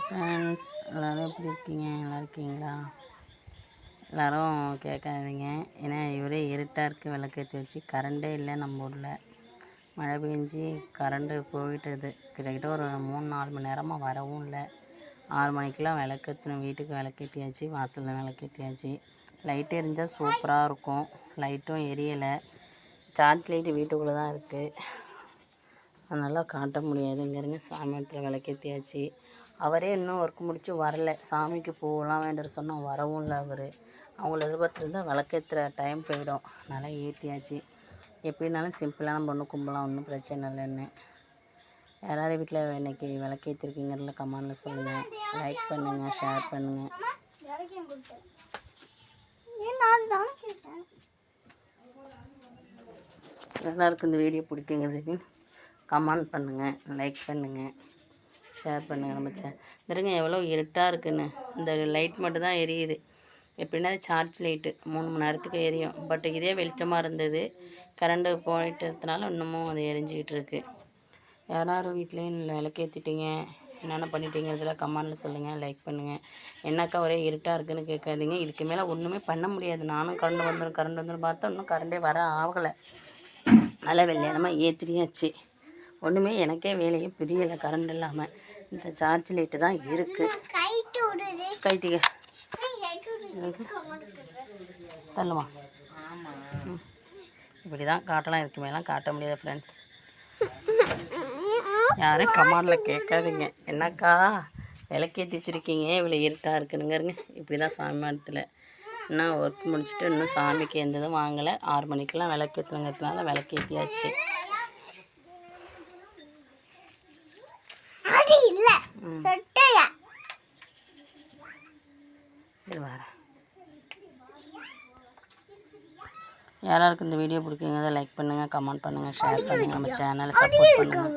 Friends எல்லோரும் எப்படி இருக்கீங்க? நல்லா இருக்கீங்களா? எல்லோரும் கேட்காதீங்க. ஏன்னா ஒரே இருட்டாக இருக்குது. விளக்கேற்றி வச்சு கரண்டே இல்லை நம்ம ஊரில். மழை பெஞ்சி கரண்டு போயிட்டுது. கிட்டத்தட்ட ஒரு 3-4 மணி நேரமாக வரவும் இல்லை. 6 மணிக்கெலாம் விளக்கேற்றணும். வீட்டுக்கு விளக்கேற்றியாச்சு, வாசலில் விளக்கேற்றியாச்சு. லைட்டு எரிஞ்சால் சூப்பராக இருக்கும். லைட்டும் எரியலை. சார்ஜ் லைட்டு வீட்டுக்குள்ளே தான் இருக்குது. அதனால் காட்ட முடியாதுங்கிறங்க. சாமி இடத்துல விளக்கேற்றியாச்சு. அவரே இன்னும் ஒர்க் முடித்து வரல. சாமிக்கு பூவெல்லாம் வேண்டிட்டு சொன்னால் வரவும் இல்லை. அவங்கள எதிர்பார்த்துருந்தா விளக்கேற்றுற டைம் போயிடும். அதனால் ஏற்றியாச்சு. எப்படின்னாலும் சிம்பிளாக நம்ம ஒன்று கும்பலாம், ஒன்றும் பிரச்சனை இல்லைன்னு. யாராவது வீட்டில் இன்றைக்கி விளக்கேற்றிருக்கீங்கிறதுல கமெண்டில் சொல்லுங்கள். லைக் பண்ணுங்கள், ஷேர் பண்ணுங்கள். எல்லாருக்கும் இந்த வீடியோ பிடிக்குங்கிறது கமெண்ட் பண்ணுங்கள், லைக் பண்ணுங்கள், ஷேர் பண்ணுங்கள். நம்ம இருங்க எவ்வளோ இருட்டாக இருக்குன்னு. இந்த லைட் மட்டும் தான் எரியுது. எப்படின்னா சார்ஜ் லைட்டு 3 மணி நேரத்துக்கு எரியும். பட் இதே வெளிச்சமாக இருந்தது. கரண்டு போயிட்டதுனால இன்னமும் அது எரிஞ்சிக்கிட்டு இருக்குது. யாரும் வீட்லேயும் விளக்கேற்றிட்டீங்க, என்னென்ன பண்ணிட்டீங்கிறதுல கமெண்டில் சொல்லுங்கள், லைக் பண்ணுங்கள். என்னக்கா ஒரே இருட்டாக இருக்குதுன்னு கேட்காதீங்க. இதுக்கு மேலே ஒன்றுமே பண்ண முடியாது. நானும் கரண்டு வந்துடும் பார்த்தா இன்னும் கரண்டே வர ஆகலை. நல்லா வெள்ளையானமாக ஏற்றியாச்சு. ஒன்றுமே எனக்கே வேலையே புரியலை கரண்ட் இல்லாமல். இந்த சார்ஜ் லைட்டு தான் இருக்குது. கைட்டிக்க தள்ளுமா. இப்படி தான் காட்டலாம். இதுக்கு மேலாம் காட்ட முடியாது ஃப்ரெண்ட்ஸ். யாரும் கமெண்டில் கேட்காதீங்க. என்னக்கா விளக்கேற்றி வச்சுருக்கீங்க இவ்வளோ இருட்டாக இருக்குனுங்கிறங்க. இப்படி தான் சாமி மரத்தில் இன்னும் ஒர்க் முடிச்சுட்டு இன்னும் சாமிக்கு எந்த இதுவும் வாங்கலை. 6 மணிக்கெலாம் விளக்கேற்றுங்கிறதுனால விளக்கேற்றியாச்சு. யாராருக்கு இந்த வீடியோ பிடிக்குங்கிறத லைக் பண்ணுங்கள், கமெண்ட் பண்ணுங்கள், ஷேர் பண்ணுங்கள். நம்ம சேனலை சப்போர்ட் பண்ணுங்கள்.